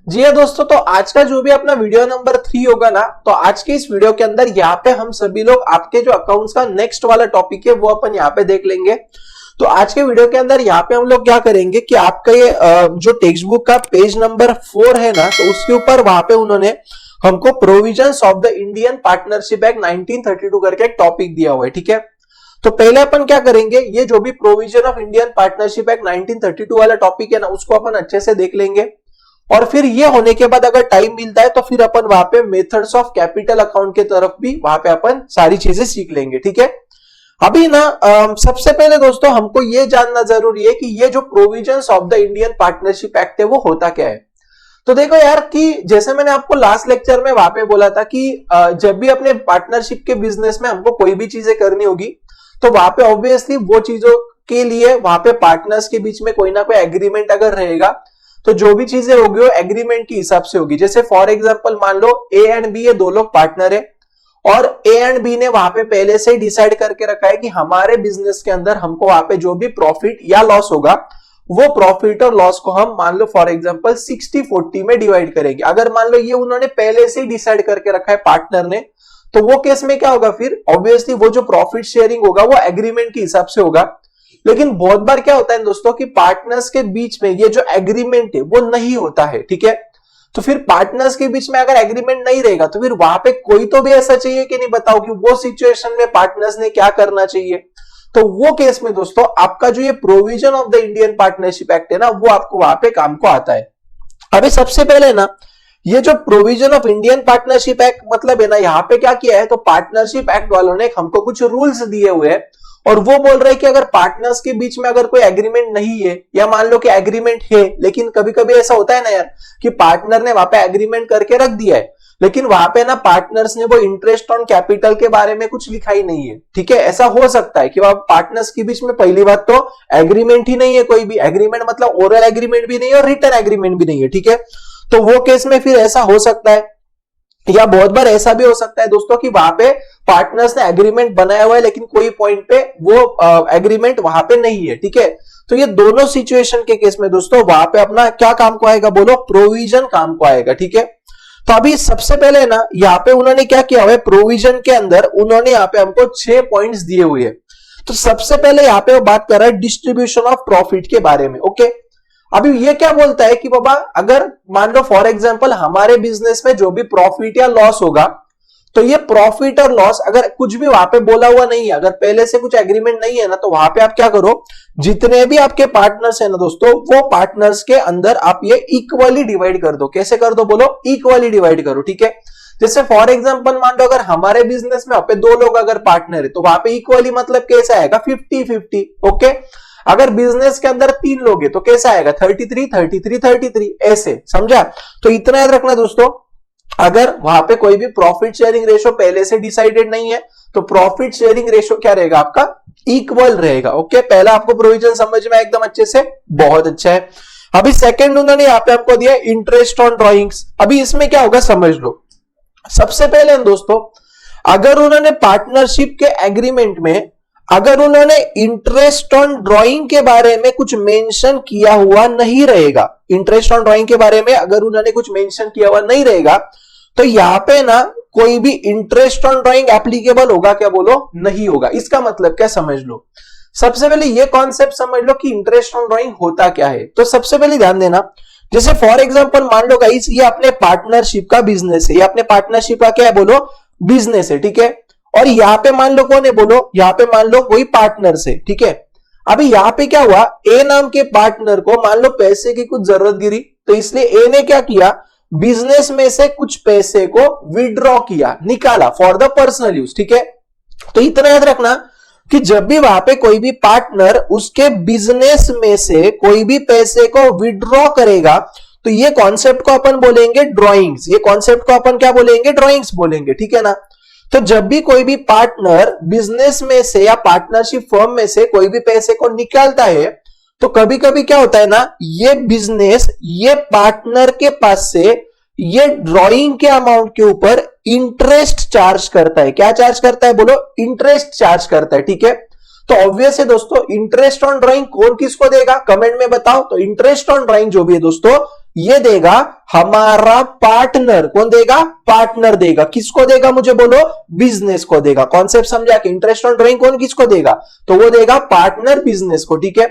जी है दोस्तों, तो आज का जो भी अपना वीडियो नंबर 3 होगा ना, तो आज के इस वीडियो के अंदर यहाँ पे हम सभी लोग आपके जो अकाउंट्स का नेक्स्ट वाला टॉपिक है वो अपन यहाँ पे देख लेंगे। तो आज के वीडियो के अंदर यहाँ पे हम लोग क्या करेंगे कि आपका ये जो टेक्स्ट बुक का पेज नंबर 4 है ना, तो उसके ऊपर वहां पे उन्होंने हमको provisions of the Indian partnership act 1932 करके एक टॉपिक दिया हुआ है। ठीक है, तो पहले अपन क्या करेंगे, ये जो भी provision of Indian partnership act 1932 वाला टॉपिक है ना, उसको अपन अच्छे से देख लेंगे। और फिर ये होने के बाद अगर टाइम मिलता है तो फिर अपन वहां पे मेथड्स ऑफ कैपिटल अकाउंट के तरफ भी वहां पे अपन सारी चीजें सीख लेंगे। ठीक है, अभी ना सबसे पहले दोस्तों हमको ये जानना जरूरी है कि ये जो provisions of the Indian partnership act है वो होता क्या है। तो देखो यार, कि जैसे मैंने आपको लास्ट लेक्चर में वहां पे बोला था कि जब भी अपने पार्टनरशिप के बिजनेस में हमको कोई भी चीजें करनी होगी तो वहां पे ऑब्वियसली वो चीजों के लिए वहां पे पार्टनर्स के बीच में कोई ना कोई एग्रीमेंट अगर रहेगा तो जो भी चीजें होगी वो एग्रीमेंट के हिसाब से होगी। जैसे फॉर एग्जांपल मान लो ए एंड बी, ये दो लोग पार्टनर है और ए एंड बी ने वहां पे पहले से ही डिसाइड करके रखा है कि हमारे बिजनेस के अंदर हमको वहां पे जो भी प्रॉफिट या लॉस होगा वो प्रॉफिट और लॉस को हम मान लो फॉर एग्जांपल 60-40 में डिवाइड करेंगे। अगर मान लो ये उन्होंने पहले से ही डिसाइड करके रखा है पार्टनर ने, तो वो केस में क्या होगा, फिर ऑब्वियसली वो जो प्रॉफिट शेयरिंग होगा वो एग्रीमेंट के हिसाब से होगा। लेकिन बहुत बार क्या होता है दोस्तों कि पार्टनर्स के बीच में ये जो एग्रीमेंट है वो नहीं होता है। ठीक है, तो फिर पार्टनर्स के बीच में अगर एग्रीमेंट नहीं रहेगा तो फिर वहां पे कोई तो भी ऐसा चाहिए कि नहीं, बताओ कि वो सिचुएशन में पार्टनर्स ने क्या करना चाहिए। तो वो केस में दोस्तों आपका जो ये provision of the Indian partnership act है ना, वो आपको वहां पे काम को आता है। अभी सबसे पहले ना, ये जो provision of Indian partnership act मतलब है ना, यहाँ पे क्या किया है, तो पार्टनरशिप एक्ट वालों ने हमको कुछ रूल्स दिए हुए हैं और वो बोल रहे हैं कि अगर पार्टनर्स के बीच में अगर कोई एग्रीमेंट नहीं है या मान लो कि एग्रीमेंट है, लेकिन कभी कभी ऐसा होता है ना यार कि पार्टनर ने वहां पे एग्रीमेंट करके रख दिया है लेकिन वहां पे ना पार्टनर्स ने वो इंटरेस्ट ऑन कैपिटल के बारे में कुछ लिखा ही नहीं है। ठीक है, ऐसा हो सकता है कि वहां पार्टनर्स के बीच में पहली बात तो एग्रीमेंट ही नहीं है, कोई भी एग्रीमेंट मतलब ओरल एग्रीमेंट भी नहीं है और रिटन एग्रीमेंट भी नहीं है। ठीक है, तो वो केस में फिर ऐसा हो सकता है, या बहुत बार ऐसा भी हो सकता है दोस्तों कि वहां पे पार्टनर्स ने एग्रीमेंट बनाया हुआ है लेकिन कोई पॉइंट पे वो एग्रीमेंट वहां पे नहीं है। ठीक है, तो ये दोनों सिचुएशन के केस में दोस्तों वहां पे अपना क्या काम को आएगा, बोलो प्रोविजन काम को आएगा। ठीक है, तो अभी सबसे पहले ना यहाँ पे उन्होंने क्या किया हुआ है, प्रोविजन के अंदर उन्होंने यहाँ पे हमको 6 पॉइंट्स दिए हुए हैं। तो सबसे पहले यहाँ पे वो बात कर रहा है डिस्ट्रीब्यूशन ऑफ प्रॉफिट के बारे में। ओके, अभी ये क्या बोलता है कि बाबा अगर मान लो फॉर एग्जांपल हमारे बिजनेस में जो भी प्रॉफिट या लॉस होगा, तो ये प्रॉफिट और लॉस अगर कुछ भी वहां पे बोला हुआ नहीं है, अगर पहले से कुछ एग्रीमेंट नहीं है ना, तो वहां पे आप क्या करो, जितने भी आपके पार्टनर्स है ना दोस्तों, वो पार्टनर्स के अंदर आप ये इक्वली डिवाइड कर दो। कैसे कर दो, बोलो इक्वली डिवाइड करो। ठीक है, जैसे फॉर एग्जांपल मान लो अगर हमारे बिजनेस में वहां पे 2 लोग अगर पार्टनर है तो वहां पे इक्वली मतलब कैसा आएगा, 50-50। ओके, अगर बिजनेस के अंदर 3 लोग हैं तो कैसा आएगा, 33-33-33, ऐसे, समझा। तो इतना याद रखना दोस्तों, अगर वहां पे कोई भी प्रॉफिट शेयरिंग रेशो पहले से डिसाइडेड नहीं है तो प्रॉफिट शेयरिंग रेशो क्या रहेगा, आपका इक्वल रहेगा। ओके, पहला आपको प्रोविजन समझ में एकदम अच्छे से, बहुत अच्छा है। अभी सेकंड उन्होंने यहाँ पे आपको दिया इंटरेस्ट ऑन ड्रॉइंग्स। अभी इसमें क्या होगा समझ लो। सबसे पहले दोस्तों अगर उन्होंने पार्टनरशिप के एग्रीमेंट में अगर उन्होंने इंटरेस्ट ऑन ड्राइंग के बारे में कुछ मेंशन किया हुआ नहीं रहेगा, इंटरेस्ट ऑन ड्राइंग के बारे में अगर उन्होंने कुछ मेंशन किया हुआ नहीं रहेगा तो यहां पे ना कोई भी इंटरेस्ट ऑन ड्राइंग एप्लीकेबल होगा क्या, बोलो नहीं होगा। इसका मतलब क्या समझ लो, सबसे पहले ये कॉन्सेप्ट समझ लो कि इंटरेस्ट ऑन ड्राइंग होता क्या है। तो सबसे पहले ध्यान देना, जैसे फॉर एग्जांपल मान लो गाइस ये अपने पार्टनरशिप का बिजनेस है, ये अपने पार्टनरशिप का क्या है, बोलो बिजनेस है। ठीक है, और यहां पे मान लो कौन है, बोलो यहां पे मान लो कोई पार्टनर से। ठीक है, अभी यहां पे क्या हुआ, ए नाम के पार्टनर को मान लो पैसे की कुछ जरूरत गिरी, तो इसलिए ए ने क्या किया, बिजनेस में से कुछ पैसे को विड्रॉ किया, निकाला फॉर द पर्सनल यूज। ठीक है, तो इतना याद रखना कि जब भी वहां पे कोई भी पार्टनर उसके बिजनेस में से कोई भी पैसे को विड्रॉ करेगा तो ये कॉन्सेप्ट को अपन बोलेंगे ड्रॉइंग्स, ये कॉन्सेप्ट को अपन क्या बोलेंगे, ड्रॉइंग्स बोलेंगे। ठीक है ना, तो जब भी कोई भी पार्टनर बिजनेस में से या पार्टनरशिप फर्म में से कोई भी पैसे को निकालता है तो कभी कभी क्या होता है ना, ये बिजनेस ये पार्टनर के पास से ये ड्राइंग के अमाउंट के ऊपर इंटरेस्ट चार्ज करता है। क्या चार्ज करता है, बोलो इंटरेस्ट चार्ज करता है। ठीक है, तो ऑब्वियस है दोस्तों इंटरेस्ट ऑन ड्राइंग कौन किसको देगा, कमेंट में बताओ। तो इंटरेस्ट ऑन ड्राइंग जो भी है दोस्तों ये देगा हमारा पार्टनर। कौन देगा? पार्टनर देगा। किसको देगा मुझे बोलो? बिजनेस को देगा। कॉन्सेप्ट समझा कि इंटरेस्ट ऑन ड्राइंग कौन किसको देगा? तो वो देगा पार्टनर बिजनेस को। ठीक है,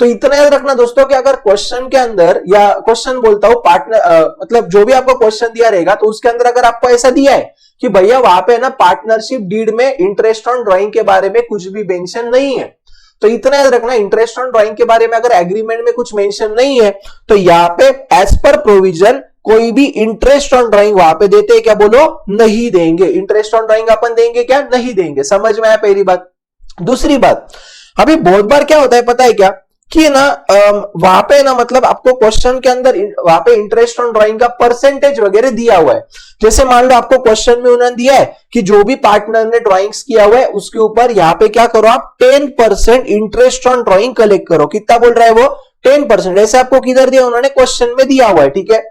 तो इतना याद रखना दोस्तों कि अगर क्वेश्चन के अंदर, या क्वेश्चन बोलता हूं पार्टनर, मतलब जो भी आपको क्वेश्चन दिया रहेगा तो उसके अंदर अगर आपको ऐसा दिया है कि भैया वहां पे ना पार्टनरशिप डीड में इंटरेस्ट ऑन ड्राइंग के बारे में कुछ भी मेंशन नहीं है, तो इतना याद रखना इंटरेस्ट ऑन ड्राइंग के बारे में अगर एग्रीमेंट में कुछ मेंशन नहीं है तो यहाँ पे एज पर प्रोविजन कोई भी इंटरेस्ट ऑन ड्राइंग वहां पे देते हैं क्या? बोलो, नहीं देंगे। इंटरेस्ट ऑन ड्राइंग अपन देंगे क्या? नहीं देंगे। समझ में आया पहली बात। दूसरी बात, अभी बहुत बार क्या होता है पता है क्या कि ना वहां पे ना मतलब आपको क्वेश्चन के अंदर वहां पे इंटरेस्ट ऑन ड्राइंग का परसेंटेज वगैरह दिया हुआ है। जैसे मान लो आपको क्वेश्चन में उन्होंने दिया है कि जो भी पार्टनर ने ड्राइंग्स किया हुआ है उसके ऊपर यहाँ पे क्या करो आप 10% इंटरेस्ट ऑन ड्राइंग कलेक्ट करो। कितना बोल रहा है वो? 10%। ऐसे आपको किधर दिया? उन्होंने क्वेश्चन में दिया हुआ है। ठीक है,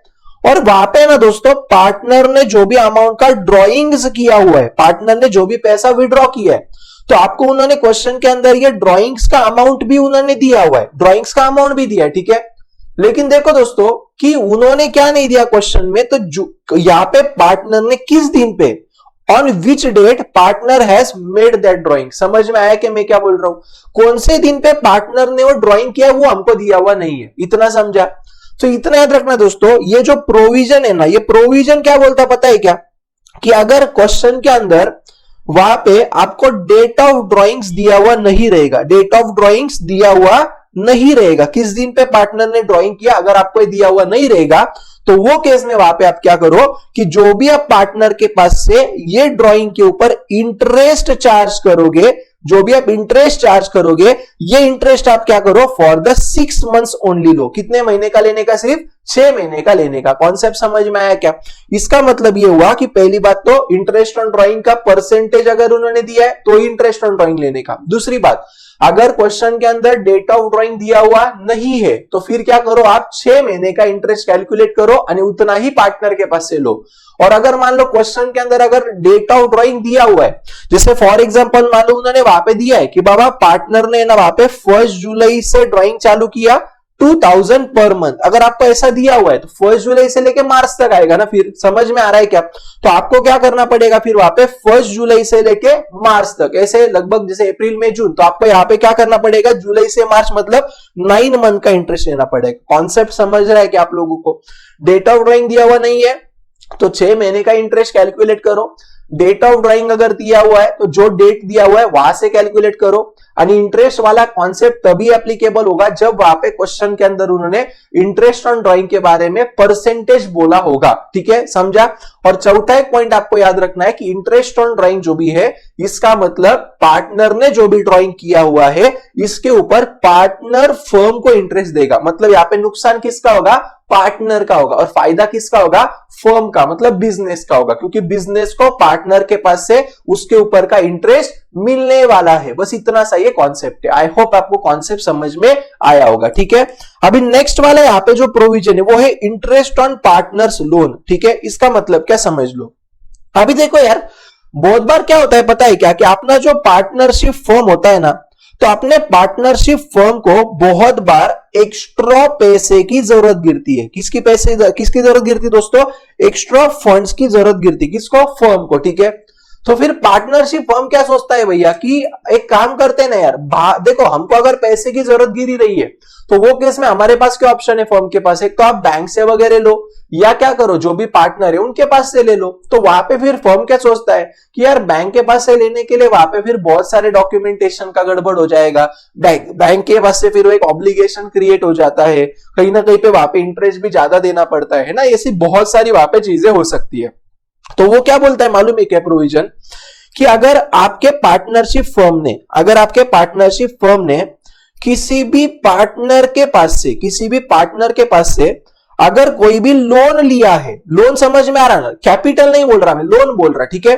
और वहां पे ना दोस्तों पार्टनर ने जो भी अमाउंट का ड्रॉइंग्स किया हुआ है, पार्टनर ने जो भी पैसा विड्रॉ किया है, तो आपको उन्होंने क्वेश्चन के अंदर ये ड्राइंग्स का अमाउंट भी उन्होंने दिया हुआ है, ड्राइंग्स का अमाउंट भी दिया है। ठीक है, लेकिन देखो दोस्तों कि उन्होंने क्या नहीं दिया क्वेश्चन में, तो यहाँ पे पार्टनर ने किस दिन पे, on which date partner has made that drawing. समझ में आया कि मैं क्या बोल रहा हूं? कौन से दिन पे पार्टनर ने वो ड्राइंग किया वो हमको दिया हुआ नहीं है। इतना समझा? तो इतना याद रखना दोस्तों, ये जो प्रोविजन है ना, ये प्रोविजन क्या बोलता पता है क्या? कि अगर क्वेश्चन के अंदर वहां पे आपको डेट ऑफ ड्राइंग्स दिया हुआ नहीं रहेगा, डेट ऑफ ड्राइंग्स दिया हुआ नहीं रहेगा, किस दिन पे पार्टनर ने ड्राइंग किया, अगर आपको दिया हुआ नहीं रहेगा तो वो केस में वहां पे आप क्या करो कि जो भी आप पार्टनर के पास से ये ड्राइंग के ऊपर इंटरेस्ट चार्ज करोगे, जो भी आप इंटरेस्ट चार्ज करोगे, ये इंटरेस्ट आप क्या करो? फॉर द 6 मंथ्स ओनली लो। कितने महीने का लेने का? सिर्फ 6 महीने का लेने का। कॉन्सेप्ट समझ में आया क्या? इसका मतलब ये हुआ कि पहली बात तो इंटरेस्ट ऑन ड्राइंग का परसेंटेज अगर उन्होंने दिया है तो इंटरेस्ट ऑन ड्राइंग लेने का। दूसरी बात, अगर क्वेश्चन के अंदर डेट ऑफ ड्राइंग दिया हुआ नहीं है तो फिर क्या करो आप? 6 महीने का इंटरेस्ट कैलकुलेट करो और उतना ही पार्टनर के पास से लो। और अगर मान लो क्वेश्चन के अंदर अगर डेट ऑफ ड्राइंग दिया हुआ है, जैसे फॉर एग्जांपल मान लो उन्होंने वहां पे दिया है कि बाबा पार्टनर ने ना वहां पे 1 जुलाई से ड्राइंग चालू किया 2000 पर मंथ, अगर आपको ऐसा दिया हुआ है तो 1 जुलाई से लेके मार्च तक आएगा ना। फिर समझ में आ रहा है क्या? तो आपको क्या करना पड़ेगा फिर वहां पे 1 जुलाई से लेके मार्च तक, ऐसे लगभग जैसे अप्रैल मई जून, तो आपको यहाँ पे क्या करना पड़ेगा? जुलाई से मार्च मतलब 9 मंथ का इंटरेस्ट लेना पड़ेगा। कॉन्सेप्ट समझ रहा है कि आप लोगों को? डेट ऑफ ड्राइंग दिया हुआ नहीं है तो 6 महीने का इंटरेस्ट कैलकुलेट करो। डेट ऑफ ड्राइंग अगर दिया हुआ है तो जो डेट दिया हुआ है वहां से कैलकुलेट करो। और इंटरेस्ट वाला कॉन्सेप्ट तभी एप्लीकेबल होगा जब वहां पे क्वेश्चन के अंदर उन्होंने इंटरेस्ट ऑन ड्राइंग के बारे में परसेंटेज बोला होगा। ठीक है, समझा? और चौथा एक पॉइंट आपको याद रखना है कि इंटरेस्ट ऑन ड्राइंग जो भी है इसका मतलब पार्टनर ने जो भी ड्राइंग किया हुआ है इसके ऊपर पार्टनर फर्म को इंटरेस्ट देगा। मतलब यहाँ पे नुकसान किसका होगा? पार्टनर का होगा। और फायदा किसका होगा? फर्म का, मतलब बिजनेस का होगा, क्योंकि बिजनेस को पार्टनर के पास से उसके ऊपर का इंटरेस्ट मिलने वाला है। बस इतना सा ये कॉन्सेप्ट है। आई होप आपको कॉन्सेप्ट समझ में आया होगा। ठीक है, अभी नेक्स्ट वाला यहाँ पे जो प्रोविजन है वो है इंटरेस्ट ऑन पार्टनर्स लोन। ठीक है, इसका मतलब क्या समझ लो। अभी देखो यार, बहुत बार क्या होता है पता है क्या कि अपना जो पार्टनरशिप फर्म होता है ना, तो अपने पार्टनरशिप फर्म को बहुत बार एक्स्ट्रा पैसे की जरूरत गिरती है। किसकी जरूरत गिरती है दोस्तों? एक्स्ट्रा फंड्स की जरूरत गिरती है। किसको? फर्म को। ठीक है, तो फिर पार्टनरशिप फर्म क्या सोचता है भैया कि एक काम करते हैं ना यार, देखो हमको अगर पैसे की जरूरत गिरी रही है तो वो केस में हमारे पास क्या ऑप्शन है फर्म के पास? एक तो आप बैंक से वगैरह लो, या क्या करो जो भी पार्टनर है उनके पास से ले लो। तो वहां पे फिर फर्म क्या सोचता है कि यार बैंक के पास से लेने के लिए वहां पे फिर बहुत सारे डॉक्यूमेंटेशन का गड़बड़ हो जाएगा, बैंक के पास से फिर वो एक ऑब्लिगेशन क्रिएट हो जाता है, कहीं ना कहीं पे वहां पे इंटरेस्ट भी ज्यादा देना पड़ता है ना। ऐसी बहुत सारी वहां पे चीजें हो सकती है। तो वो क्या बोलता है मालूम है क्या प्रोविजन? कि अगर आपके पार्टनरशिप फर्म ने किसी भी पार्टनर के पास से अगर कोई भी लोन लिया है, लोन समझ में आ रहा ना, कैपिटल नहीं बोल रहा मैं, लोन बोल रहा, ठीक है,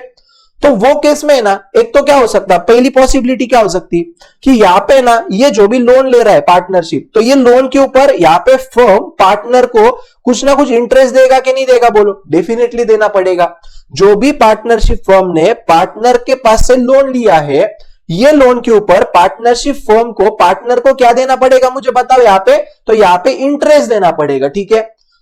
तो वो केस में ना एक तो क्या हो सकता है, पहली पॉसिबिलिटी क्या हो सकती कि यहाँ पे ना ये जो भी लोन ले रहा है पार्टनरशिप, तो ये लोन के ऊपर यहाँ पे फर्म पार्टनर को कुछ ना कुछ इंटरेस्ट देगा कि नहीं देगा? बोलो, डेफिनेटली देना पड़ेगा। जो भी पार्टनरशिप फर्म ने पार्टनर के पास से लोन लिया है, ये लोन के ऊपर पार्टनरशिप फर्म को, पार्टनर को क्या देना पड़ेगा मुझे बताओ यहाँ पे? तो यहाँ पे इंटरेस्ट देना पड़ेगा। ठीक है,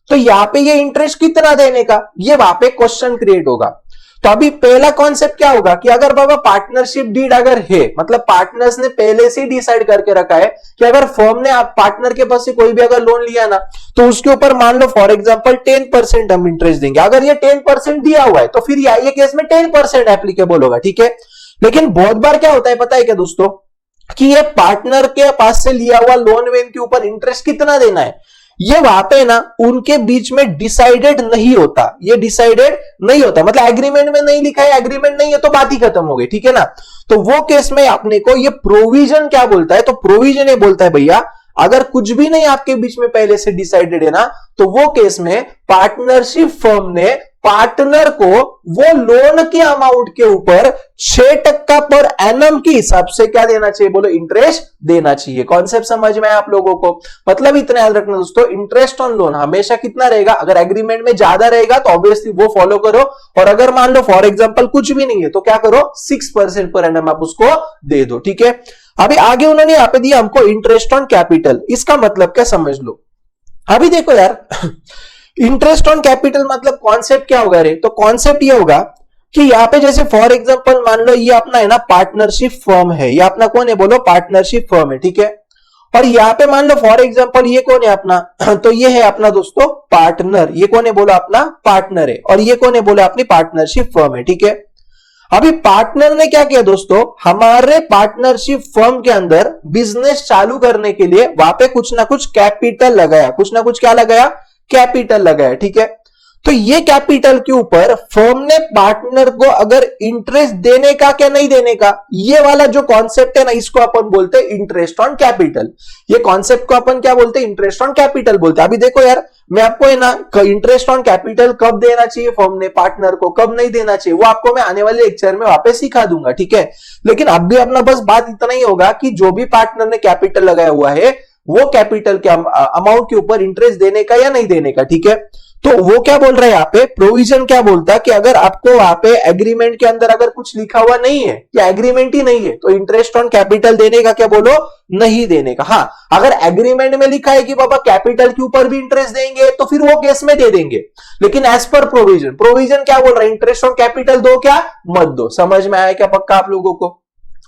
तो यहाँ पे ये इंटरेस्ट कितना देने का, ये वहां पे क्वेश्चन क्रिएट होगा। तो अभी पहला कॉन्सेप्ट क्या होगा कि अगर बाबा पार्टनरशिप डीड अगर है, मतलब पार्टनर्स ने पहले से डिसाइड करके रखा है कि अगर फर्म ने आप पार्टनर के पास से कोई भी अगर लोन लिया ना, तो उसके ऊपर मान लो फॉर एग्जांपल 10% हम इंटरेस्ट देंगे। अगर ये 10% दिया हुआ है तो फिर ये केस में 10% एप्लीकेबल होगा, ठीक है। लेकिन बहुत बार क्या होता है पता है क्या दोस्तों, कि ये पार्टनर के पास से लिया हुआ लोन वेन के ऊपर इंटरेस्ट कितना देना है, ये वहां पे ना उनके बीच में डिसाइडेड नहीं होता, ये डिसाइडेड नहीं होता, मतलब एग्रीमेंट में नहीं लिखा है, एग्रीमेंट नहीं है तो बात ही खत्म हो गई, ठीक है ना। तो वो केस में अपने को ये प्रोविजन क्या बोलता है, तो प्रोविजन ये बोलता है भैया अगर कुछ भी नहीं आपके बीच में पहले से डिसाइडेड है ना, तो वो केस में पार्टनरशिप फर्म ने पार्टनर को वो लोन के अमाउंट के ऊपर 6% पर एनम के हिसाब से क्या देना चाहिए, बोलो इंटरेस्ट देना चाहिए। कॉन्सेप्ट समझ में आया आप लोगों को, मतलब इतना याद रखना दोस्तों, इंटरेस्ट ऑन लोन हमेशा कितना रहेगा, अगर एग्रीमेंट में ज्यादा रहेगा तो ऑब्वियसली वो फॉलो करो, और अगर मान लो फॉर एग्जांपल कुछ भी नहीं है तो क्या करो 6% पर एनम आप उसको दे दो, ठीक है। अभी आगे उन्होंने यहां पे दिया हमको इंटरेस्ट ऑन कैपिटल, इसका मतलब क्या समझ लो। अभी देखो यार इंटरेस्ट ऑन कैपिटल मतलब कॉन्सेप्ट क्या होगा रे, तो कॉन्सेप्ट ये होगा कि यहाँ पे जैसे फॉर एग्जांपल मान लो ये अपना है ना पार्टनरशिप फर्म है, ये अपना कौन है बोलो पार्टनरशिप फर्म है, ठीक है। और यहाँ पे मान लो फॉर एग्जांपल ये कौन है अपना, तो ये है अपना दोस्तों पार्टनर, ये कौन है बोलो अपना पार्टनर है, और ये कौन है बोलो अपनी पार्टनरशिप फर्म है, ठीक है। अभी पार्टनर ने क्या किया दोस्तों, हमारे पार्टनरशिप फर्म के अंदर बिजनेस चालू करने के लिए वहां पे कुछ ना कुछ कैपिटल लगाया, कुछ ना कुछ क्या लगाया, कैपिटल लगाया, ठीक है। तो ये कैपिटल के ऊपर फर्म ने पार्टनर को अगर इंटरेस्ट देने का क्या नहीं देने का, ये वाला जो कॉन्सेप्ट है ना, इसको अपन बोलते हैं इंटरेस्ट ऑन कैपिटल। ये कॉन्सेप्ट को अपन क्या बोलते हैं, इंटरेस्ट ऑन कैपिटल बोलते हैं। अभी देखो यार मैं आपको है ना इंटरेस्ट ऑन कैपिटल कब देना चाहिए फर्म ने पार्टनर को, कब नहीं देना चाहिए, वो आपको मैं आने वाले लेक्चर में वापस सिखा दूंगा, ठीक है। लेकिन अब भी अपना बस बात इतना ही होगा कि जो भी पार्टनर ने कैपिटल लगाया हुआ है वो कैपिटल के अमाउंट के ऊपर इंटरेस्ट देने का या नहीं देने का, ठीक है। तो वो क्या बोल रहा है यहाँ पे, प्रोविजन क्या बोलता है कि अगर आपको वहां पे एग्रीमेंट के अंदर अगर कुछ लिखा हुआ नहीं है या एग्रीमेंट ही नहीं है तो इंटरेस्ट ऑन कैपिटल देने का क्या बोलो, नहीं देने का। हाँ अगर एग्रीमेंट में लिखा है कि बाबा कैपिटल के ऊपर भी इंटरेस्ट देंगे तो फिर वो केस में दे देंगे, लेकिन एज पर प्रोविजन, प्रोविजन क्या बोल रहा है, इंटरेस्ट ऑन कैपिटल दो क्या मत दो। समझ में आया क्या पक्का आप लोगों को,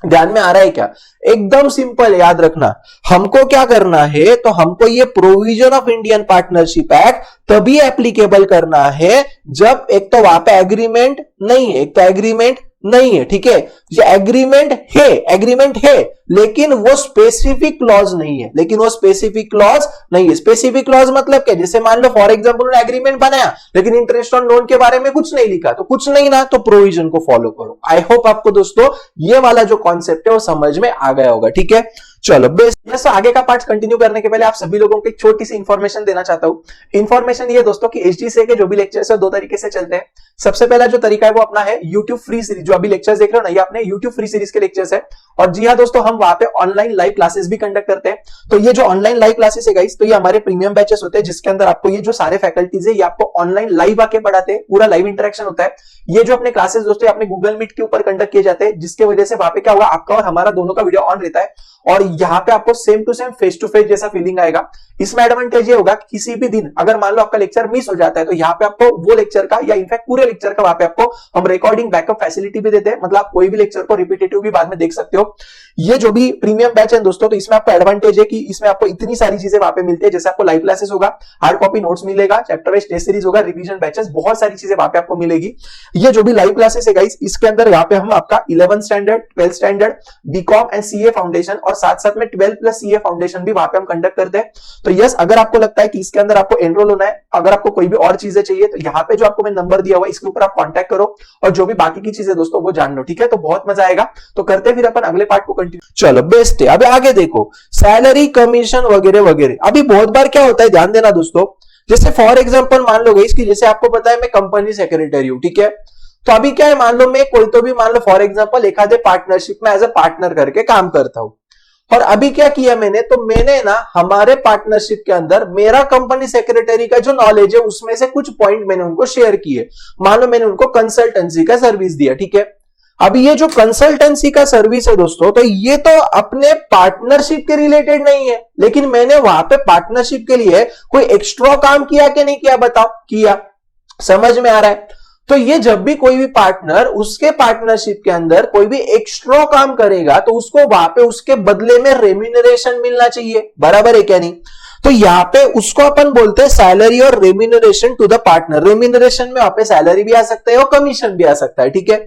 ध्यान में आ रहा है क्या, एकदम सिंपल है, याद रखना। हमको क्या करना है, तो हमको ये provision of Indian partnership act तभी एप्लीकेबल करना है जब एक तो वहां पे एग्रीमेंट नहीं है, एक तो एग्रीमेंट नहीं है, ठीक है। ये एग्रीमेंट है लेकिन वो स्पेसिफिक क्लॉज नहीं है, लेकिन वो स्पेसिफिक क्लॉज नहीं है। स्पेसिफिक क्लॉज मतलब क्या, जैसे मान लो फॉर एग्जांपल उन्होंने एग्रीमेंट बनाया लेकिन इंटरेस्ट ऑन लोन के बारे में कुछ नहीं लिखा, तो कुछ नहीं ना, तो प्रोविजन को फॉलो करो। आई होप आपको दोस्तों ये वाला जो कॉन्सेप्ट है वो समझ में आ गया होगा, ठीक है। चलो बेस्ट, आगे का पार्ट कंटिन्यू करने के पहले आप सभी लोगों को एक छोटी सी इंफॉर्मेशन देना चाहता हूं। इंफॉर्मेशन ये दोस्तों कि एचडीसीए के जो भी लेक्चर्स है दो तरीके से चलते हैं। सबसे पहला जो तरीका है वो अपना है YouTube फ्री सीरीज, जो अभी लेक्चर्स देख रहे हो ना, ये अपने YouTube फ्री सीरीज के लेक्चर्स है। और जी हाँ दोस्तों, हम वहां पे ऑनलाइन लाइव क्लासेस भी कंडक्ट करते हैं। तो ये जो ऑनलाइन लाइव क्लासेस है गाइस, तो ये हमारे प्रीमियम बैचेस होते हैं जिसके अंदर आपको ये जो सारे फैकल्टीज है ये आपको ऑनलाइन लाइव आके पढ़ाते हैं, पूरा लाइव इंटरेक्शन होता है। ये जो अपने क्लासेस दोस्तों अपने गूगल मीट के ऊपर कंडक्ट किए जाते हैं, जिसके वजह से वहां पे क्या होगा, आपका और हमारा दोनों का वीडियो ऑन रहता है और यहाँ पे आपको same to same face to face जैसा फीलिंग आएगा। इसमें एडवांटेज ये होगा कि किसी भी दिन अगर मान लो आपका लेक्चर मिस हो जाता है तो यहाँ पे आपको वो लेक्चर का या इनफैक्ट पूरे लेक्चर का वहां पे आपको हम रिकॉर्डिंग बैकअप फैसिलिटी भी देते हैं, मतलब आप कोई भी लेक्चर को रिपीटेटिव भी बाद में देख सकते हो। ये जो भी प्रीमियम बैच है दोस्तों, तो इसमें आपको एडवांटेज है कि इसमें आपको इतनी सारी चीजें वहां पे मिलती है, जैसे आपको लाइव क्लासेस होगा, हार्ड कॉपी नोट्स मिलेगा, चैप्टर वाइज टेस्ट सीरीज होगा, रिवीजन बैचेस, बहुत सारी चीजें वहां पे आपको मिलेगी। ये जो भी लाइव क्लासेस है गाइस, इसके अंदर यहाँ पे हम आपका 11th standard, 12th standard, BCom and CA foundation और साथ साथ में 12 प्लस सीए फाउंडेशन भी वहां पे हम कंडक्ट करते हैं। तो यस, अगर आपको लगता है कि इसके अंदर आपको एनरोल होना है, अगर आपको कोई भी और चीजें चाहिए तो यहाँ पे जो आपको मैं नंबर दिया हुआ है इसके ऊपर आप कॉन्टैक्ट करो और जो भी बाकी की चीजें दोस्तों वो जान लो, ठीक है। तो बहुत मजा आएगा, तो करते फिर अपन अगले पार्ट को कंटिन्यू। चलो बेस्ट है, अभी आगे देखो सैलरी, कमीशन वगैरह वगैरह। अभी बहुत बार क्या होता है, ध्यान देना दोस्तों, जैसे फॉर एग्जांपल मान लो इसकी, जैसे आपको पता है मैं कंपनी सेक्रेटरी हूं, ठीक है। तो अभी क्या है, मान लो मैं कोई तो भी मान लो फॉर एग्जांपल एक आधे पार्टनरशिप में एज ए पार्टनर करके काम करता हूं, और अभी क्या किया मैंने, तो मैंने ना हमारे पार्टनरशिप के अंदर मेरा कंपनी सेक्रेटरी का जो नॉलेज है उसमें से कुछ पॉइंट मैंने उनको शेयर किए। मान लो मैंने उनको कंसल्टेंसी का सर्विस दिया, ठीक है। अब ये जो कंसल्टेंसी का सर्विस है दोस्तों, तो ये तो अपने पार्टनरशिप के रिलेटेड नहीं है, लेकिन मैंने वहां पे पार्टनरशिप के लिए कोई एक्स्ट्रा काम किया कि नहीं किया, बताओ, किया। समझ में आ रहा है? तो ये जब भी कोई भी पार्टनर उसके पार्टनरशिप के अंदर कोई भी एक्स्ट्रा काम करेगा तो उसको वहां पे उसके बदले में रेम्यूनरेशन मिलना चाहिए, बराबर है क्या नहीं? तो यहाँ पे उसको अपन बोलते हैं सैलरी और remuneration to the partner. Remuneration में वहां पे सैलरी भी आ सकता है और कमीशन भी आ सकता है, ठीक है।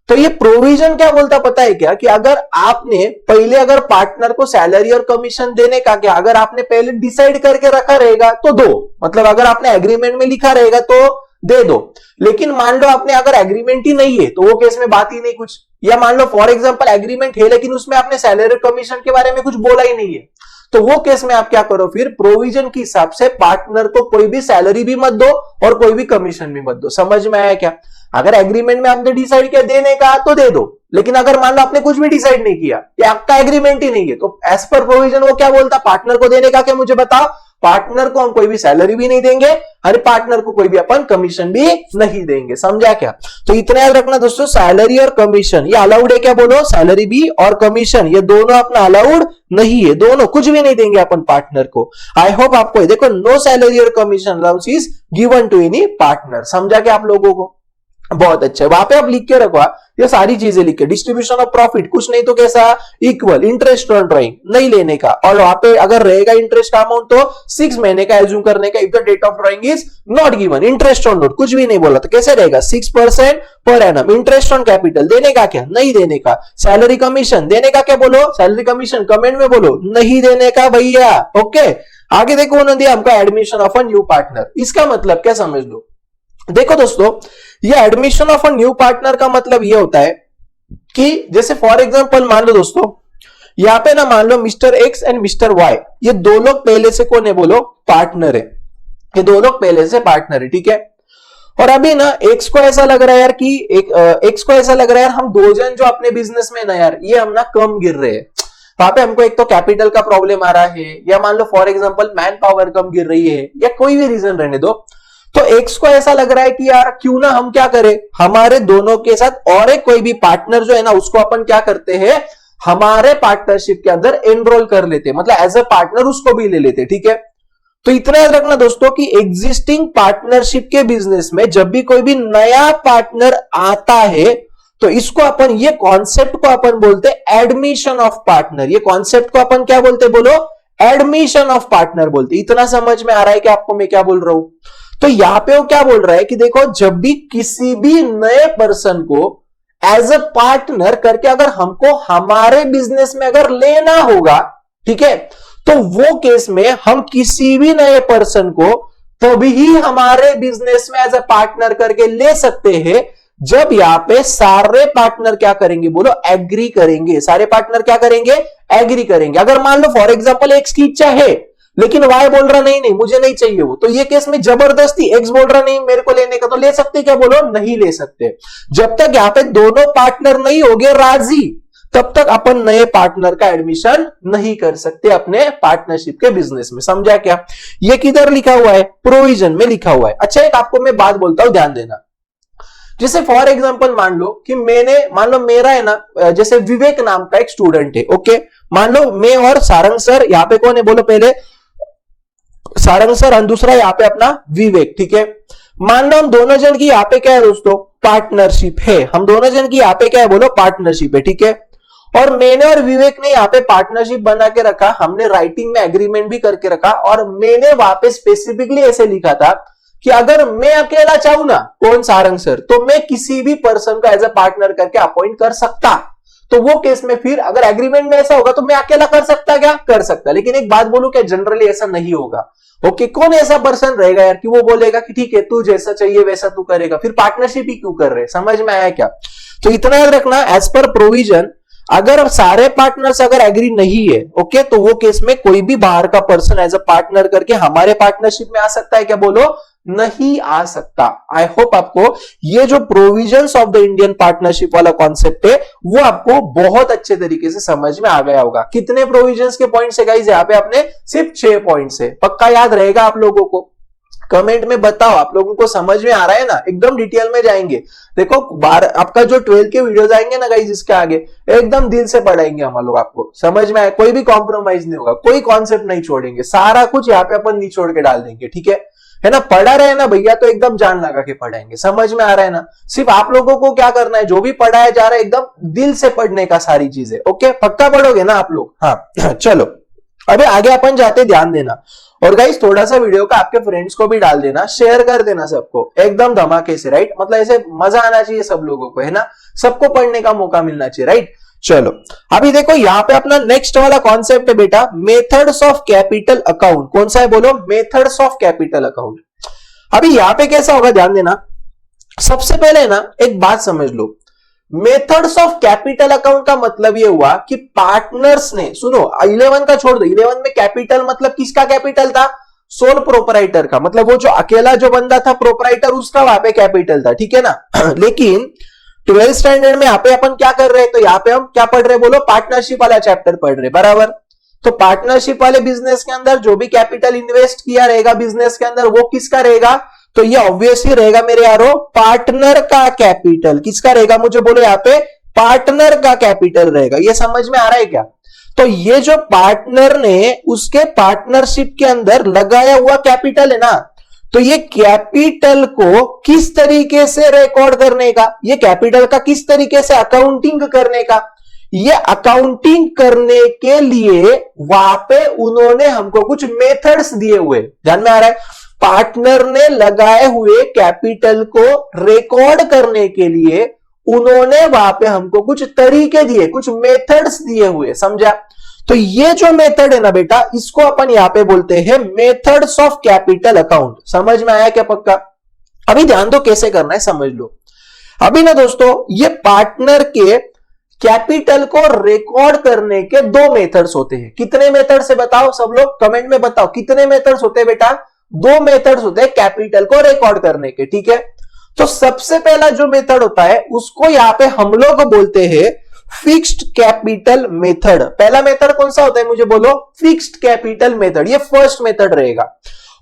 तो ये प्रोविजन क्या बोलता पता है क्या, कि अगर आपने पहले अगर पार्टनर को सैलरी और कमीशन देने का क्या अगर आपने पहले डिसाइड करके रखा रहेगा तो दो, मतलब अगर आपने एग्रीमेंट में लिखा रहेगा तो दे दो। लेकिन मान लो आपने अगर एग्रीमेंट ही नहीं है तो वो केस में बात ही नहीं कुछ, या मान लो फॉर एग्जांपल एग्रीमेंट है लेकिन उसमें आपने सैलरी कमीशन के बारे में कुछ बोला ही नहीं है, तो वो केस में आप क्या करो, फिर प्रोविजन के हिसाब से पार्टनर को कोई भी सैलरी भी मत दो और कोई भी कमीशन भी मत दो। समझ में आया क्या? अगर एग्रीमेंट में आपने डिसाइड किया देने का तो दे दो, लेकिन अगर मान लो आपने कुछ भी डिसाइड नहीं किया या आपका एग्रीमेंट ही नहीं है तो एज पर प्रोविजन वो क्या बोलता, पार्टनर को देने का क्या, मुझे बताओ। पार्टनर को हम कोई भी सैलरी भी नहीं देंगे, हर पार्टनर को कोई भी अपन कमीशन भी नहीं देंगे। समझा क्या? तो इतना याद रखना दोस्तों, सैलरी और कमीशन ये अलाउड है क्या, बोलो। सैलरी भी और कमीशन ये दोनों अपना अलाउड नहीं है, दोनों कुछ भी नहीं देंगे अपन पार्टनर को। आई होप आपको देखो, नो सैलरी और commission allowance is given to any partner. समझा क्या आप लोगों को? बहुत अच्छा है। वहां पे आप लिख के रखो, ये सारी चीजें लिख के, डिस्ट्रीब्यूशन ऑफ प्रॉफिट कुछ नहीं तो कैसा, इक्वल, इंटरेस्ट ऑन ड्राइंग नहीं लेने का, और वहां पे अगर रहेगा इंटरेस्ट अमाउंट तो 6 महीने का एज्यूम करने का, if the date of drawing is not given, interest on note कुछ भी नहीं बोला तो कैसे रहेगा, 6% per annum. Interest on capital देने का क्या, नहीं देने का। सैलरी कमीशन देने का क्या, बोलो। सैलरी कमीशन कमेंट में बोलो, नहीं देने का भैया। ओके, आगे देखो उन्होंने दिया हमको admission of a new partner. इसका मतलब क्या समझ लो, देखो दोस्तों, ये admission of a new partner का मतलब ये होता है कि जैसे फॉर एग्जांपल मान लो दोस्तों, यहां पे ना मान लो mister X and mister Y, ये दो लोग पहले से कौन है, बोलो, पार्टनर है। ये दो लोग पहले से पार्टनर है, ठीक है। और अभी ना एक्स को ऐसा लग रहा है यार कि एक्स को ऐसा लग रहा है यार हम दो जन जो अपने बिजनेस में ना यार ये हम ना कम गिर रहे हैं, वहां पे हमको एक तो कैपिटल का प्रॉब्लम आ रहा है, या मान लो फॉर एग्जांपल मैन पावर कम गिर रही है, या कोई भी रीजन रहने दो। तो एक्स को ऐसा लग रहा है कि यार क्यों ना हम क्या करें, हमारे दोनों के साथ और एक कोई भी पार्टनर जो है ना उसको अपन क्या करते हैं, हमारे पार्टनरशिप के अंदर एनरोल कर लेते हैं, मतलब एज ए पार्टनर उसको भी ले लेते, ठीक है। तो इतना याद रखना दोस्तों कि एग्जिस्टिंग पार्टनरशिप के बिजनेस में जब भी कोई भी नया पार्टनर आता है तो इसको अपन, ये कॉन्सेप्ट को अपन बोलते हैं एडमिशन ऑफ पार्टनर। ये कॉन्सेप्ट को अपन क्या बोलते, बोलो, एडमिशन ऑफ पार्टनर बोलते। इतना समझ में आ रहा है कि आपको मैं क्या बोल रहा हूं? तो यहां पे वो क्या बोल रहा है कि देखो, जब भी किसी भी नए पर्सन को एज अ पार्टनर करके अगर हमको हमारे बिजनेस में अगर लेना होगा, ठीक है, तो वो केस में हम किसी भी नए पर्सन को तभी हमारे बिजनेस में एज अ पार्टनर करके ले सकते हैं जब यहां पे सारे पार्टनर क्या करेंगे, बोलो, एग्री करेंगे। सारे पार्टनर क्या करेंगे, एग्री करेंगे। अगर मान लो फॉर एग्जांपल एक्स की इच्छा है लेकिन वाई बोल रहा नहीं नहीं मुझे नहीं चाहिए वो, तो ये केस में जबरदस्ती एक्स बोल रहा नहीं मेरे को लेने का, तो ले सकते क्या, बोलो, नहीं ले सकते। जब तक यहां पे दोनों पार्टनर नहीं होंगे राजी तब तक अपन नए पार्टनर का एडमिशन नहीं कर सकते अपने पार्टनरशिप के बिजनेस में। समझा क्या? ये किधर लिखा हुआ है, प्रोविजन में लिखा हुआ है। अच्छा, एक आपको मैं बात बोलता हूं, ध्यान देना। जैसे फॉर एग्जांपल मान लो कि मान लो मेरा है ना, जैसे विवेक नाम का एक स्टूडेंट है, ओके। मान लो मैं और सारंग सर, यहाँ पे कौन है, बोलो, पहले सारंग सर और दूसरा यहाँ पे अपना विवेक, ठीक है। मान लो हम दोनों जन की यहाँ पे क्या है दोस्तों, पार्टनरशिप है। हम दोनों जन की यहाँ पे क्या है, बोलो, पार्टनरशिप है, ठीक है। और मैंने और विवेक ने यहाँ पे पार्टनरशिप बना के रखा, हमने राइटिंग में एग्रीमेंट भी करके रखा, और मैंने वहां पे स्पेसिफिकली ऐसे लिखा था कि अगर मैं अकेला चाहूं ना, कौन, सारंग सर, तो मैं किसी भी पर्सन को एज ए पार्टनर करके अपॉइंट कर सकता। तो वो केस में फिर अगर एग्रीमेंट में ऐसा होगा तो मैं अकेला कर सकता, क्या कर सकता। लेकिन एक बात बोलूं क्या, जनरली ऐसा नहीं होगा। ओके, कौन ऐसा पर्सन रहेगा यार कि वो बोलेगा कि ठीक है तू जैसा चाहिए वैसा तू करेगा, फिर पार्टनरशिप ही क्यों कर रहे, समझ में आया क्या? तो इतना याद रखना, एज पर प्रोविजन अगर सारे पार्टनर्स अगर एग्री नहीं है, ओके, तो वो केस में कोई भी बाहर का पर्सन एज अ पार्टनर करके हमारे पार्टनरशिप में आ सकता है क्या, बोलो, नहीं आ सकता। आई होप आपको ये जो provisions of the Indian partnership वाला कॉन्सेप्ट है वो आपको बहुत अच्छे तरीके से समझ में आ गया होगा। कितने प्रोविजंस के पॉइंट्स है गाइस, यहाँ पे आपने सिर्फ 6 पॉइंट्स है, पक्का याद रहेगा आप लोगों को। कमेंट में बताओ, आप लोगों को समझ में आ रहा है ना? एकदम डिटेल में जाएंगे। देखो आपका जो 12 के वीडियोस आएंगे ना गाइस, इसके आगे एकदम दिल से पढ़ाएंगे हम लोग, आपको समझ में आए, कोई भी कॉम्प्रोमाइज नहीं होगा, कोई कॉन्सेप्ट नहीं छोड़ेंगे, सारा कुछ यहाँ पे अपन निचोड़ के डाल देंगे, ठीक है ना? पढ़ा रहे ना भैया तो एकदम जान लगा के पढ़ाएंगे, समझ में आ रहा है ना? सिर्फ आप लोगों को क्या करना है, जो भी पढ़ाया जा रहा है एकदम दिल से पढ़ने का, सारी चीजें। ओके, पक्का पढ़ोगे ना आप लोग? हाँ चलो अबे आगे अपन जाते, ध्यान देना। और गाइस थोड़ा सा वीडियो का आपके फ्रेंड्स को भी डाल देना, शेयर कर देना सबको एकदम धमाके से, राइट? मतलब ऐसे मजा आना चाहिए सब लोगों को, है ना? सबको पढ़ने का मौका मिलना चाहिए, राइट? चलो अभी देखो यहाँ पे अपना नेक्स्ट वाला कॉन्सेप्ट है बेटा, मेथड्स ऑफ कैपिटल अकाउंट। कौन सा है बोलो? Methods of capital account. अभी यहाँ पे कैसा होगा, ध्यान देना। सबसे पहले ना एक बात समझ लो, मेथड्स ऑफ कैपिटल अकाउंट का मतलब ये हुआ कि पार्टनर्स ने, सुनो 11 का छोड़ दो, 11 में कैपिटल मतलब किसका कैपिटल था? सोल प्रोपराइटर का, मतलब वो जो अकेला जो बंदा था प्रोपराइटर, उसका वहां पे कैपिटल था, ठीक है ना? लेकिन 12th स्टैंडर्ड में यहाँ पे अपन क्या कर रहे हैं, तो यहाँ पे हम क्या पढ़ रहे हैं बोलो? पार्टनरशिप वाला चैप्टर पढ़ रहे, बराबर? तो पार्टनरशिप वाले बिजनेस के अंदर जो भी कैपिटल इन्वेस्ट किया रहेगा बिजनेस के अंदर, वो किसका रहेगा? तो ये ऑब्वियसली रहेगा मेरे यारो पार्टनर का कैपिटल। किसका रहेगा मुझे बोलो? यहाँ पे पार्टनर का कैपिटल रहेगा। ये समझ में आ रहा है क्या? तो ये जो पार्टनर ने उसके पार्टनरशिप के अंदर लगाया हुआ कैपिटल है ना, तो ये कैपिटल को किस तरीके से रिकॉर्ड करने का, ये कैपिटल का किस तरीके से अकाउंटिंग करने का, ये अकाउंटिंग करने के लिए वहां पे उन्होंने हमको कुछ मेथड्स दिए हुए। ध्यान में आ रहा है? पार्टनर ने लगाए हुए कैपिटल को रिकॉर्ड करने के लिए उन्होंने वहां पे हमको कुछ तरीके दिए, कुछ मेथड्स दिए हुए, समझा? तो ये जो मेथड है ना बेटा, इसको अपन यहां पे बोलते हैं मेथड्स ऑफ कैपिटल अकाउंट। समझ में आया क्या पक्का? अभी ध्यान दो कैसे करना है, समझ लो। अभी ना दोस्तों, ये पार्टनर के कैपिटल को रिकॉर्ड करने के दो मेथड्स होते हैं। कितने मेथड्स है बताओ सब लोग, कमेंट में बताओ कितने मेथड्स होते हैं बेटा? दो मेथड्स होते हैं कैपिटल को रिकॉर्ड करने के, ठीक है? तो सबसे पहला जो मेथड होता है उसको यहां पे हम लोग बोलते हैं फिक्स्ड कैपिटल मेथड। पहला मेथड कौन सा होता है मुझे बोलो? फिक्स्ड कैपिटल मेथड, ये फर्स्ट मेथड रहेगा।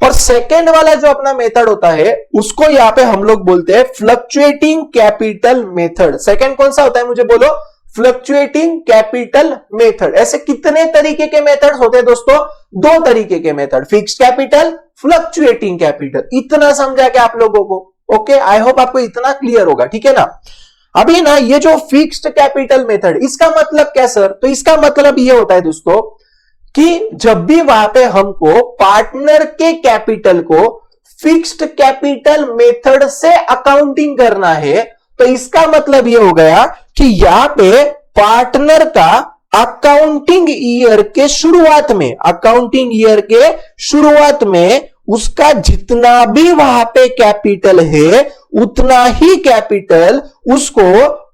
और सेकेंड वाला जो अपना मेथड होता है उसको यहां पे हम लोग बोलते हैं फ्लक्चुएटिंग कैपिटल मेथड। सेकेंड कौन सा होता है मुझे बोलो? Fluctuating capital method. ऐसे कितने तरीके के मेथड्स होते हैं दोस्तों? दो तरीके के method, fixed capital, fluctuating capital. इतना समझा क्या आप लोगों को? ओके, आई होप आपको इतना क्लियर होगा, ठीक है ना? अभी ना ये जो फिक्स्ड कैपिटल मेथड, इसका मतलब क्या सर? तो इसका मतलब ये होता है दोस्तों कि जब भी वहां पे हमको पार्टनर के कैपिटल को फिक्स्ड कैपिटल मेथड से अकाउंटिंग करना है, तो इसका मतलब ये हो गया कि यहां पे पार्टनर का अकाउंटिंग ईयर के शुरुआत में, अकाउंटिंग ईयर के शुरुआत में उसका जितना भी वहां पे कैपिटल है उतना ही कैपिटल उसको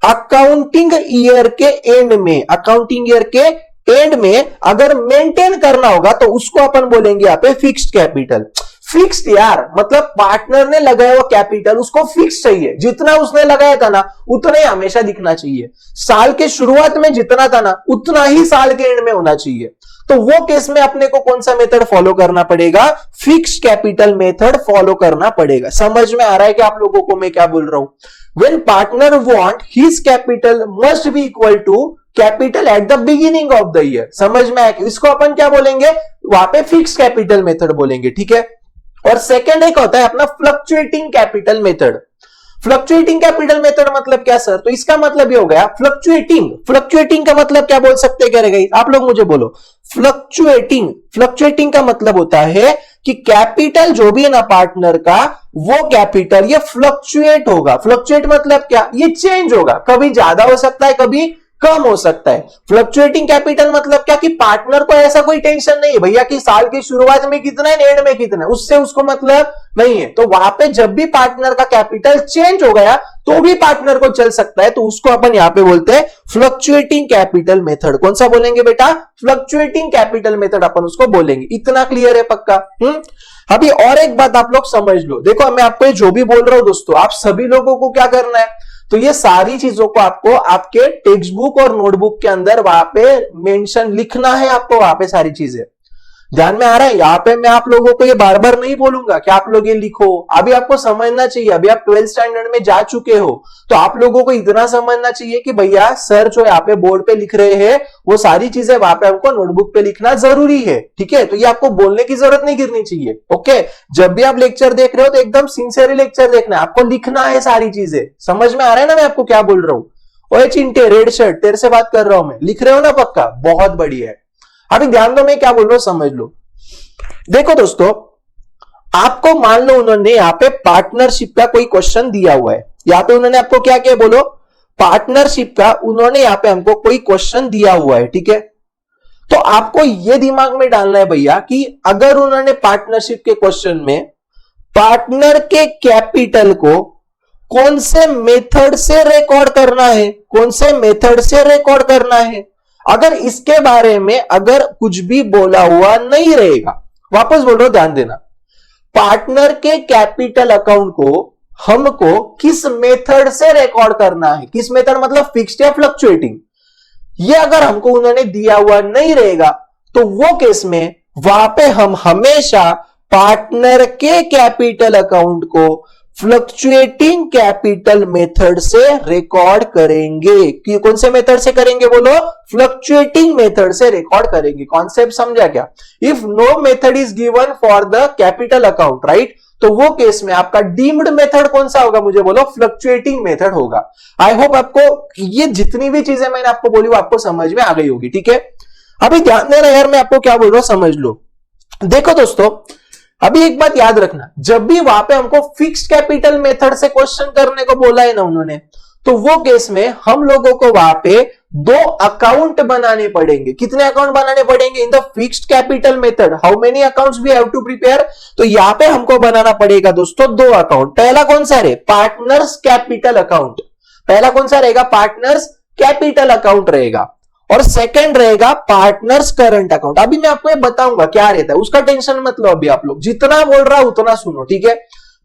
अकाउंटिंग ईयर के एंड में, अकाउंटिंग ईयर के एंड में अगर मेंटेन करना होगा तो उसको अपन बोलेंगे यहां पे फिक्स्ड कैपिटल। फिक्स्ड यार, मतलब पार्टनर ने लगाया हुआ कैपिटल उसको फिक्स चाहिए, जितना उसने लगाया था ना उतना ही हमेशा दिखना चाहिए। साल के शुरुआत में जितना था ना उतना ही साल के एंड में होना चाहिए। तो वो केस में अपने को कौन सा मेथड फॉलो करना पड़ेगा? फिक्स्ड कैपिटल मेथड फॉलो करना पड़ेगा। समझ में आ रहा है कि आप लोगों को मैं क्या बोल रहा हूं? When partner want his capital must be equal to capital at the beginning of the year. समझ में आया? इसको अपन क्या बोलेंगे? वहां पे फिक्स्ड कैपिटल मेथड बोलेंगे, ठीक है? और सेकंड एक होता है अपना fluctuating capital method. Fluctuating capital method मतलब क्या सर? तो इसका मतलब ये हो गया फ्लक्चुएटिंग। फ्लक्चुएटिंग का मतलब क्या बोल सकते हैं आप लोग मुझे बोलो? फ्लक्चुएटिंग, फ्लक्चुएटिंग का मतलब होता है कि कैपिटल जो भी है ना पार्टनर का, वो कैपिटल ये फ्लक्चुएट होगा। फ्लक्चुएट मतलब क्या? ये चेंज होगा, कभी ज्यादा हो सकता है कभी कम हो सकता है। फ्लक्चुएटिंग कैपिटल मतलब क्या कि पार्टनर को ऐसा कोई टेंशन नहीं है भैया कि साल की शुरुआत में कितना है एंड में कितना है, उससे उसको मतलब नहीं है। तो वहां पे जब भी पार्टनर का कैपिटल चेंज हो गया तो भी पार्टनर को चल सकता है, तो उसको अपन यहां पे बोलते हैं फ्लक्चुएटिंग कैपिटल मेथड। कौन सा बोलेंगे बेटा? फ्लक्चुएटिंग कैपिटल मेथड अपन उसको बोलेंगे। इतना क्लियर है पक्का? अभी और एक बात आप लोग समझ लो, देखो मैं आपको जो भी बोल रहा हूं दोस्तों, आप सभी लोगों को क्या करना है, तो ये सारी चीजों को आपको आपके टेक्स्ट बुक और नोटबुक के अंदर वहां पे मेंशन लिखना है आपको, वहां पे सारी चीजें ध्यान में आ रहा है? यहाँ पे मैं आप लोगों को ये बार बार नहीं बोलूंगा कि आप लोग ये लिखो, अभी आपको समझना चाहिए। अभी आप 12th स्टैंडर्ड में जा चुके हो तो आप लोगों को इतना समझना चाहिए कि भैया सर जो यहाँ पे बोर्ड पे लिख रहे हैं वो सारी चीजें वहां पे हमको नोटबुक पे लिखना जरूरी है, ठीक है? तो ये आपको बोलने की जरूरत नहीं गिरनी चाहिए, ओके? जब भी आप लेक्चर देख रहे हो तो एकदम सिंसियरली लेक्चर देखना है, आपको लिखना है सारी चीजें। समझ में आ रहा है ना मैं आपको क्या बोल रहा हूँ? ओए चिंटे रेड शर्ट, तेरे से बात कर रहा हूं मैं, लिख रहे हो ना पक्का? बहुत बढ़िया है। अभी ध्यान दो मैं क्या बोल रहा हूं, समझ लो। देखो दोस्तों, आपको मान लो उन्होंने यहाँ पे पार्टनरशिप का कोई क्वेश्चन दिया हुआ है। यहाँ पे उन्होंने आपको क्या किया बोलो? पार्टनरशिप का उन्होंने यहाँ पे हमको कोई क्वेश्चन दिया हुआ है, ठीक है? तो आपको ये दिमाग में डालना है भैया कि अगर उन्होंने पार्टनरशिप के क्वेश्चन में पार्टनर के कैपिटल को कौन से मेथड से रिकॉर्ड करना है, कौन से मेथड से रिकॉर्ड करना है, अगर इसके बारे में अगर कुछ भी बोला हुआ नहीं रहेगा, वापस बोल रहा हूं ध्यान देना, पार्टनर के कैपिटल अकाउंट को हमको किस मेथड से रिकॉर्ड करना है, किस मेथड मतलब फिक्स्ड या फ्लक्चुएटिंग, ये अगर हमको उन्होंने दिया हुआ नहीं रहेगा तो वो केस में वहां पे हम हमेशा पार्टनर के कैपिटल अकाउंट को फ्लक्चुएटिंग कैपिटल मेथड से रिकॉर्ड करेंगे। कि कौन से मेथड से करेंगे बोलो? फ्लक्चुएटिंग मेथड से रिकॉर्ड करेंगे। कॉन्सेप्ट समझा क्या? If no method is given for the capital account, right, तो वो केस में आपका डीम्ड मेथड कौन सा होगा मुझे बोलो? फ्लक्चुएटिंग मेथड होगा। आई होप आपको ये जितनी भी चीजें मैंने आपको बोली वो आपको समझ में आ गई होगी, ठीक है? अभी ध्यान देना यार, मैं आपको क्या बोल रहा हूं समझ लो। देखो दोस्तों, अभी एक बात याद रखना, जब भी वहां पे हमको फिक्स्ड कैपिटल मेथड से क्वेश्चन करने को बोला है ना उन्होंने, तो वो केस में हम लोगों को वहां पे 2 अकाउंट बनाने पड़ेंगे। कितने अकाउंट बनाने पड़ेंगे in the fixed capital method? How many accounts we have to prepare? तो यहां पे हमको बनाना पड़ेगा दोस्तों 2 अकाउंट। पहला कौन सा है? Partners capital account. पहला कौन सा रहेगा? पार्टनर्स कैपिटल अकाउंट रहेगा। और सेकंड रहेगा पार्टनर्स करंट अकाउंट। अभी मैं आपको ये बताऊंगा क्या रहता है, उसका टेंशन मत लो। अभी आप लोग जितना बोल रहा हूं उतना सुनो, ठीक है?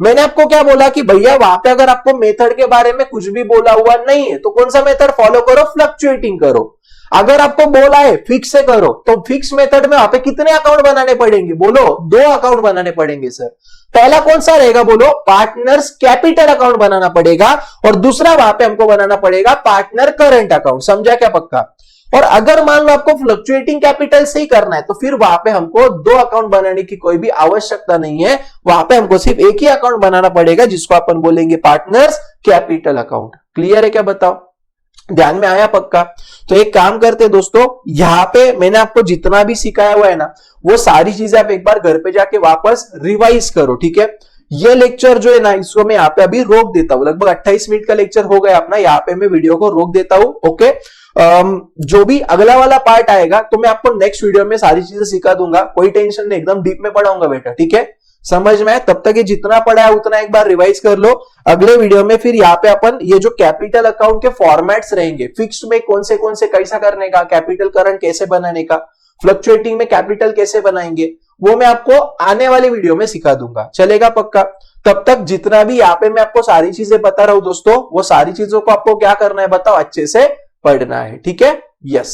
मैंने आपको क्या बोला कि भैया वहां पे अगर आपको मेथड के बारे में कुछ भी बोला हुआ नहीं है तो कौन सा मेथड फॉलो करो? फ्लक्चुएटिंग करो। अगर आपको बोला है फिक्स से करो तो फिक्स मेथड में वहां पे कितने अकाउंट बनाने पड़ेंगे बोलो? 2 अकाउंट बनाने पड़ेंगे सर। पहला कौन सा रहेगा बोलो? पार्टनर्स कैपिटल अकाउंट बनाना पड़ेगा और दूसरा वहां पे हमको बनाना पड़ेगा पार्टनर करंट अकाउंट। समझा क्या पक्का? और अगर मान लो आपको फ्लक्चुएटिंग कैपिटल से ही करना है तो फिर वहां पे हमको 2 अकाउंट बनाने की कोई भी आवश्यकता नहीं है। वहां पे हमको सिर्फ एक ही अकाउंट बनाना पड़ेगा जिसको अपन बोलेंगे पार्टनर्स कैपिटल अकाउंट। क्लियर है क्या? बताओ, ध्यान में आया पक्का? तो एक काम करते हैं दोस्तों, यहां पे मैंने आपको जितना भी सिखाया हुआ है ना वो सारी चीजें आप एक बार घर पे जाके वापस रिवाइज करो, ठीक है? ये लेक्चर जो है ना इसको मैं यहाँ पे अभी रोक देता हूं। लगभग 28 मिनट का लेक्चर हो गया अपना, यहाँ पे मैं वीडियो को रोक देता हूं, ओके? जो भी अगला वाला पार्ट आएगा तो मैं आपको नेक्स्ट वीडियो में सारी चीजें सिखा दूंगा। कोई टेंशन नहीं, एकदम डीप में पढ़ाऊंगा बेटा, ठीक है? समझ में आया? तब तक ये जितना पढ़ा है उतना एक बार रिवाइज कर लो। अगले वीडियो में फिर यहाँ पे अपन ये जो कैपिटल अकाउंट के फॉर्मेट्स रहेंगे, फिक्स्ड में कौन से कैसा करने का, कैपिटल करंट कैसे बनाने का, फ्लक्चुएटिंग में कैपिटल कैसे बनाएंगे, वो मैं आपको आने वाले वीडियो में सिखा दूंगा। चलेगा पक्का? तब तक जितना भी यहाँ पे मैं आपको सारी चीजें बता रहा हूं दोस्तों, वो सारी चीजों को आपको क्या करना है बताओ? अच्छे से पढ़ना है, ठीक है? यस।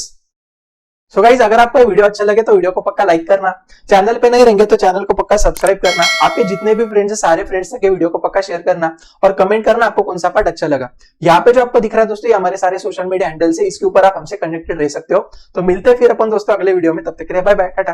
सो गाइज, अगर आपको वीडियो अच्छा लगे तो वीडियो को पक्का लाइक करना, चैनल पे नहीं रहेंगे तो चैनल को पक्का सब्सक्राइब करना, आपके जितने भी फ्रेंड्स है सारे फ्रेंड्स तक वीडियो को पक्का शेयर करना और कमेंट करना आपको कौन सा पार्ट अच्छा लगा। यहाँ पे जो आपको दिख रहा है दोस्तों ये हमारे सारे सोशल मीडिया हैंडल से, इसके ऊपर आप हमसे कनेक्टेड रह सकते हो। तो मिलते हैं फिर अपन दोस्तों अगले वीडियो में, तब तक के लिए बाय बाय, टाटा।